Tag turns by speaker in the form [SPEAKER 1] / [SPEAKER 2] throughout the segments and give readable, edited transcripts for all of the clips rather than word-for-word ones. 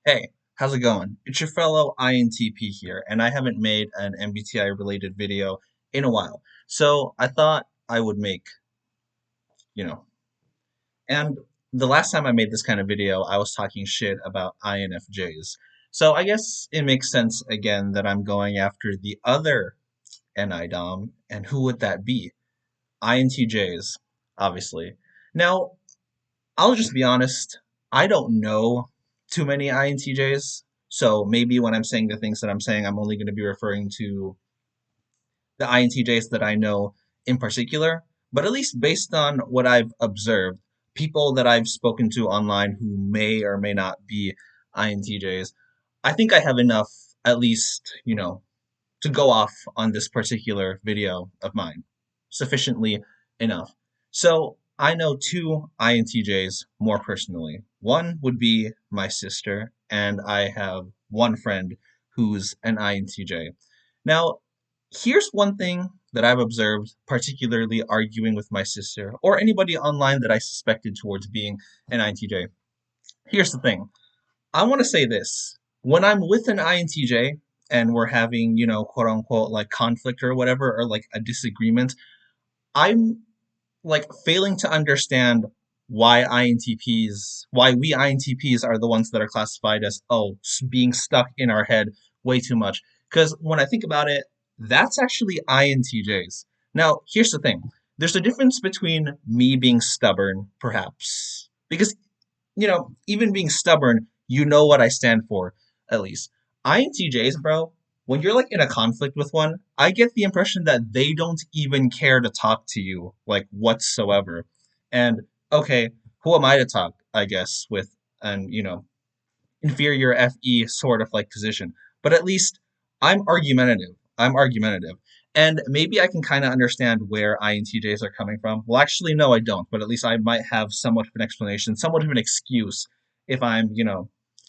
[SPEAKER 1] Hey, how's it going? It's your fellow INTP here, and I haven't made an MBTI related video in a while. So I thought I would make, you know, and the last time I made this kind of video, I was talking shit about INFJs. So I guess it makes sense again that I'm going after the other NIDOM, and who would that be? INTJs, obviously. Now, I'll just be honest, I don't know too many INTJs. So maybe when I'm saying the things that I'm saying, I'm only going to be referring to the INTJs that I know in particular. But at least based on what I've observed, people that I've spoken to online who may or may not be INTJs, I think I have enough, at least, to go off on this particular video of mine. Sufficiently enough. So I know two INTJs more personally. One would be my sister, and I have one friend who's an INTJ. Now, here's one thing that I've observed, particularly arguing with my sister or anybody online that I suspected towards being an INTJ. Here's the thing. I want to say this. When I'm with an INTJ and we're having, quote unquote, like conflict or whatever, or like a disagreement, I'm like failing to understand why we INTPs are the ones that are classified as, oh, being stuck in our head way too much. Because when I think about it, that's actually INTJs. Now, here's the thing. There's a difference between me being stubborn, perhaps, because even being stubborn, you know what I stand for, at least. INTJs, bro, when you're like in a conflict with one, I get the impression that they don't even care to talk to you, like whatsoever. And okay, who am I to talk, I guess, with an, inferior FE sort of like position. But at least I'm argumentative. I'm argumentative. And maybe I can kind of understand where INTJs are coming from. Well, actually, no, I don't. But at least I might have somewhat of an explanation, somewhat of an excuse if I'm,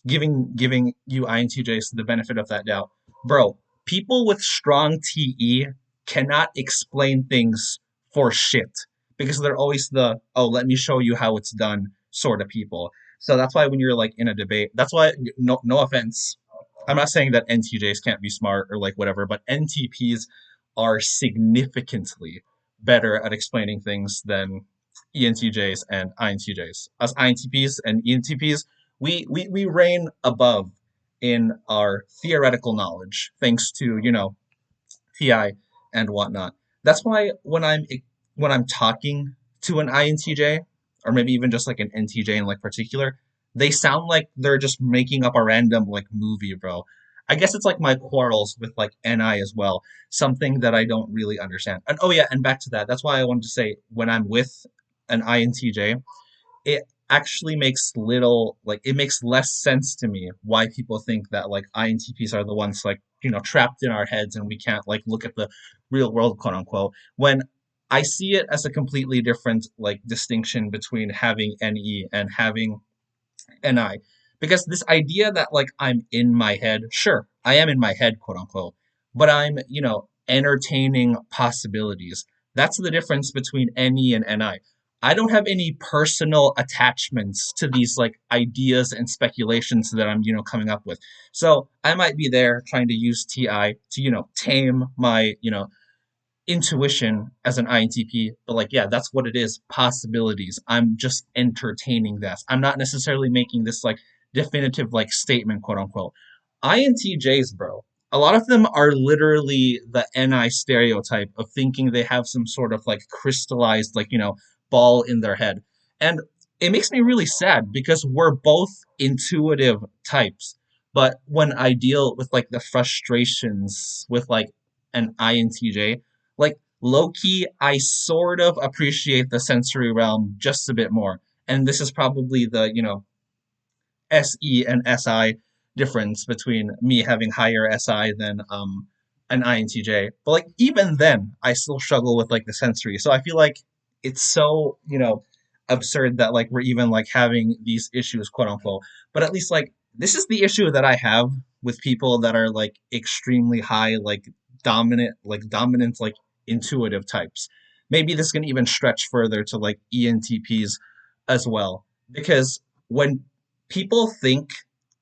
[SPEAKER 1] giving you INTJs the benefit of that doubt. Bro, people with strong TE cannot explain things for shit because they're always the, oh, let me show you how it's done sort of people. So that's why when you're like in a debate, that's why no offense. I'm not saying that NTJs can't be smart or like whatever, but NTPs are significantly better at explaining things than ENTJs and INTJs. As INTPs and ENTPs, we reign above in our theoretical knowledge, thanks to, TI and whatnot. That's why when I'm talking to an INTJ, or maybe even just like an NTJ in like particular, they sound like they're just making up a random like movie, bro. I guess it's like my quarrels with like NI as well, something that I don't really understand. And oh yeah, and back to that. That's why I wanted to say when I'm with an INTJ, it actually makes it makes less sense to me why people think that like INTPs are the ones like trapped in our heads and we can't like look at the real world, quote unquote, when I see it as a completely different like distinction between having NE and having NI. Because this idea that like I'm in my head, sure, I am in my head, quote unquote, but I'm, entertaining possibilities. That's the difference between NE and NI. I don't have any personal attachments to these like ideas and speculations that I'm, coming up with. So I might be there trying to use TI to, tame my, intuition as an INTP, but like, yeah, that's what it is. Possibilities. I'm just entertaining this. I'm not necessarily making this like definitive like statement, quote unquote. INTJs, bro. A lot of them are literally the NI stereotype of thinking they have some sort of like crystallized, like, ball in their head. And it makes me really sad because we're both intuitive types. But when I deal with like the frustrations with like an INTJ, like low key, I sort of appreciate the sensory realm just a bit more. And this is probably the, SE and SI difference between me having higher SI than an INTJ. But like even then, I still struggle with like the sensory. So I feel like it's so, absurd that like we're even like having these issues, quote unquote. But at least like this is the issue that I have with people that are like extremely high, like dominant, like intuitive types. Maybe this can even stretch further to like ENTPs as well. Because when people think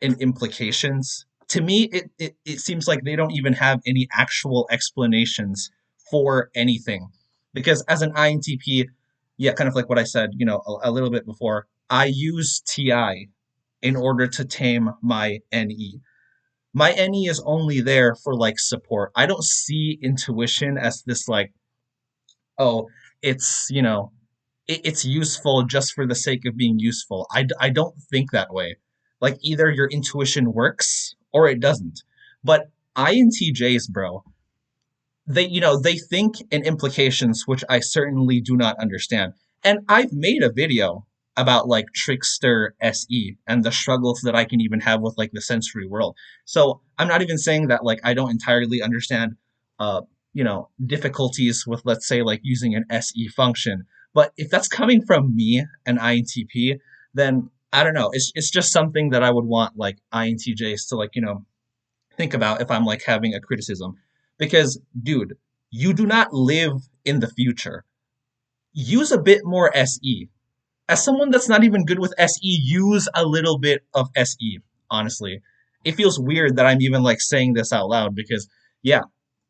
[SPEAKER 1] and implications. To me, it seems like they don't even have any actual explanations for anything. Because as an INTP, yeah, kind of like what I said, a little bit before, I use TI in order to tame my NE. My NE is only there for like support. I don't see intuition as this like, oh, it's, it's useful just for the sake of being useful. I don't think that way. Like either your intuition works or it doesn't. But INTJs, bro, they think in implications which I certainly do not understand. And I've made a video about like trickster SE and the struggles that I can even have with like the sensory world. So I'm not even saying that like I don't entirely understand difficulties with, let's say, like using an SE function. But if that's coming from me, an INTP, then I don't know. It's just something that I would want like INTJs to like, think about if I'm like having a criticism. Because, dude, you do not live in the future. Use a bit more SE. As someone that's not even good with SE, use a little bit of SE, honestly. It feels weird that I'm even like saying this out loud because, yeah,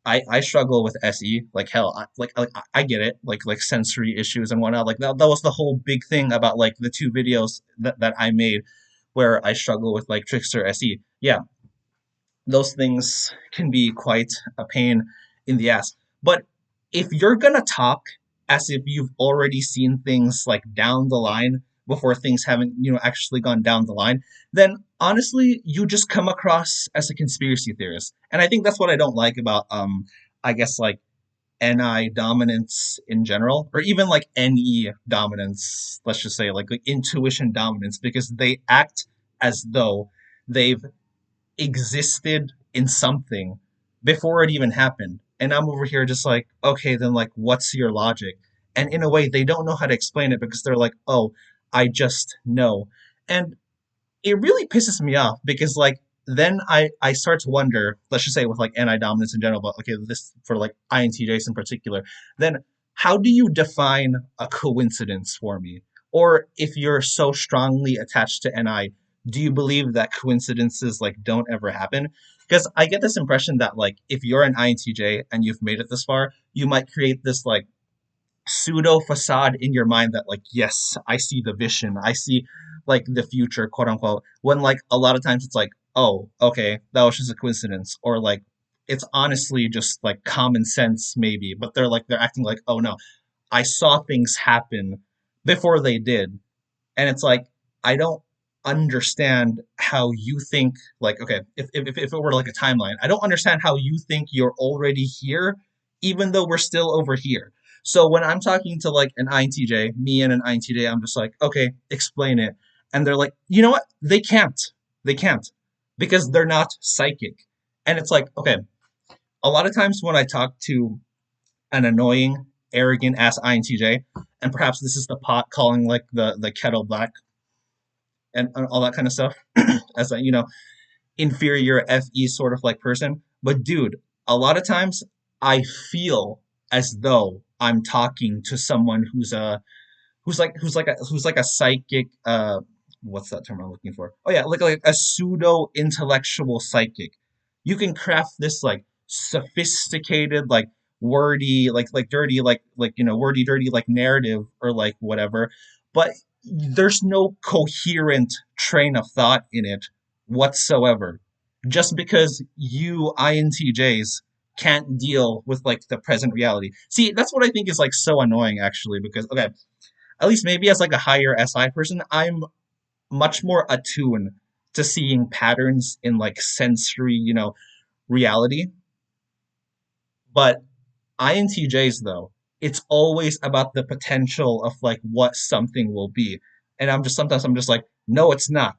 [SPEAKER 1] I struggle with SE like hell. I get it, like sensory issues and whatnot. Like that was the whole big thing about like the two videos that I made where I struggle with like Trickster SE. Yeah, those things can be quite a pain in the ass. But if you're gonna talk as if you've already seen things like down the line before things haven't, actually gone down the line, then honestly, you just come across as a conspiracy theorist. And I think that's what I don't like about I guess like NI dominance in general, or even like NE dominance, let's just say like intuition dominance, because they act as though they've existed in something before it even happened. And I'm over here just like, okay, then like, what's your logic? And in a way, they don't know how to explain it because they're like, oh, I just know. And it really pisses me off because like, then I start to wonder, let's just say with like anti-dominance in general, but okay, this for like INTJs in particular, then how do you define a coincidence for me? Or if you're so strongly attached to NI, do you believe that coincidences like don't ever happen? Because I get this impression that like if you're an INTJ and you've made it this far, you might create this like pseudo facade in your mind that like yes, I see the vision, I see like the future, quote unquote, when like a lot of times it's like, oh, okay, that was just a coincidence, or like it's honestly just like common sense maybe, but they're acting like, oh no, I saw things happen before they did. And it's like I don't understand how you think like, okay, if it were like a timeline, I don't understand how you think you're already here even though we're still over here. So when I'm talking to like an INTJ, me and an INTJ, I'm just like, okay, explain it. And they're like, you know what, they can't because they're not psychic. And it's like, okay, a lot of times when I talk to an annoying arrogant ass INTJ, and perhaps this is the pot calling like the kettle black and all that kind of stuff as a inferior FE sort of like person. But dude, a lot of times I feel as though I'm talking to someone who's like a psychic what's that term I'm looking for? Oh yeah, like a pseudo intellectual psychic. You can craft this like sophisticated like wordy like dirty like wordy dirty like narrative or like whatever, but there's no coherent train of thought in it whatsoever. Just because you INTJs can't deal with like the present reality. See, that's what I think is like so annoying actually because okay, at least maybe as like a higher SI person, I'm much more attuned to seeing patterns in like sensory, reality. But INTJs though, it's always about the potential of like what something will be. And I'm just like, no, it's not.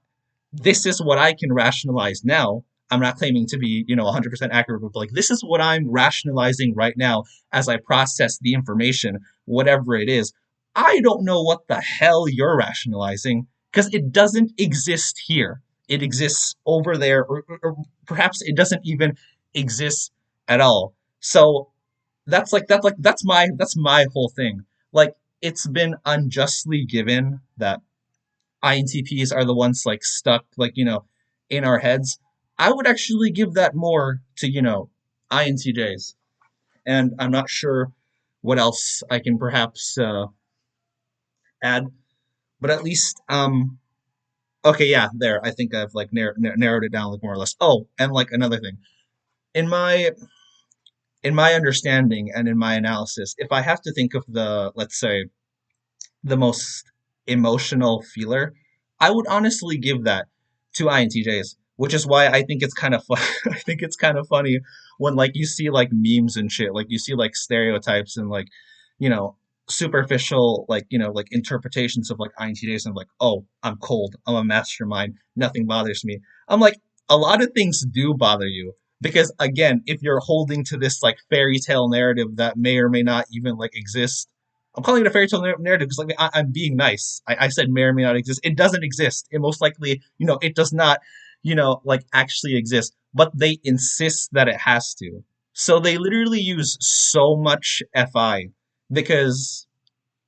[SPEAKER 1] This is what I can rationalize now. I'm not claiming to be, 100% accurate, but like this is what I'm rationalizing right now as I process the information, whatever it is. I don't know what the hell you're rationalizing because it doesn't exist here. It exists over there, or perhaps it doesn't even exist at all. So that's my whole thing. Like it's been unjustly given that INTPs are the ones like stuck like in our heads, I would actually give that more to, INTJs. And I'm not sure what else I can perhaps add, but at least, okay, yeah, there. I think I've like narrowed it down like more or less. Oh, and like another thing. In my understanding and in my analysis, if I have to think of the, let's say, the most emotional feeler, I would honestly give that to INTJs, which is why I think it's kind of fun. I think it's kind of funny when like you see like memes and shit, like you see like stereotypes and like, you know, superficial like, like interpretations of like INTJs and like, oh, I'm cold, I'm a mastermind, nothing bothers me. I'm like, a lot of things do bother you. Because again, if you're holding to this like fairy tale narrative that may or may not even like exist, I'm calling it a fairy tale narrative because like I'm being nice. I said may or may not exist. It doesn't exist. It most likely, it does not, like actually exist. But they insist that it has to. So they literally use so much FI because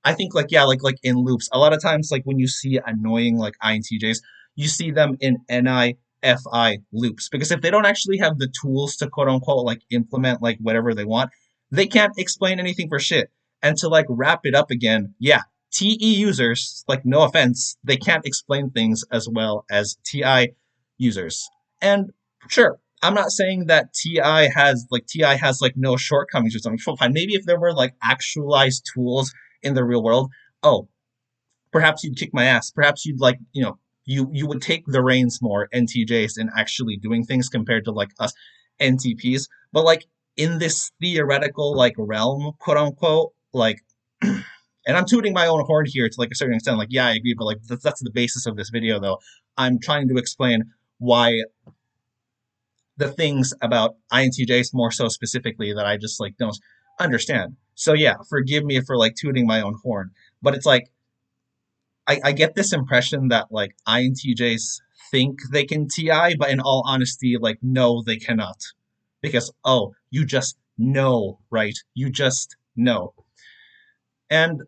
[SPEAKER 1] I think like yeah, like in loops. A lot of times like when you see annoying like INTJs, you see them in NIFI loops because if they don't actually have the tools to quote unquote like implement like whatever they want, they can't explain anything for shit. And to like wrap it up again, yeah, TE users, like no offense, they can't explain things as well as TI users. And sure, I'm not saying that TI has like no shortcomings or something. Sure, fine. Maybe if there were like actualized tools in the real world, oh, perhaps you'd kick my ass. Perhaps you'd like, you would take the reins more, NTJs, in actually doing things compared to like us NTPs. But like in this theoretical like realm, quote unquote, like and I'm tooting my own horn here to like a certain extent. Like, yeah, I agree, but like that's the basis of this video though. I'm trying to explain why the things about INTJs more so specifically that I just like don't understand. So yeah, forgive me for like tooting my own horn, but it's like I get this impression that like INTJs think they can TI, but in all honesty, like no, they cannot, because oh, you just know, right? You just know. And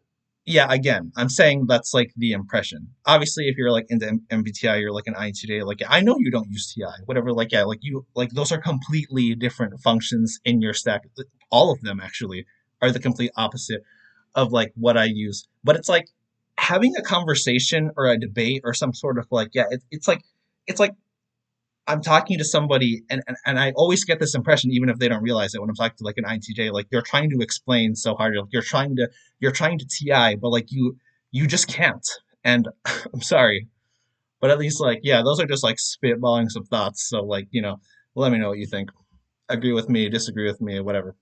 [SPEAKER 1] yeah, again, I'm saying that's like the impression. Obviously, if you're like into MBTI, you're like an INTJ. Like I know you don't use TI, whatever. Like yeah, like you like those are completely different functions in your stack. All of them actually are the complete opposite of like what I use. But it's like having a conversation or a debate or some sort of like yeah, it's like I'm talking to somebody and I always get this impression, even if they don't realize it when I'm talking to like an INTJ, like you're trying to explain so hard, like you're trying to TI, but like you just can't. And I'm sorry, but at least like yeah, those are just like spitballing some thoughts. So like let me know what you think. Agree with me, disagree with me, whatever.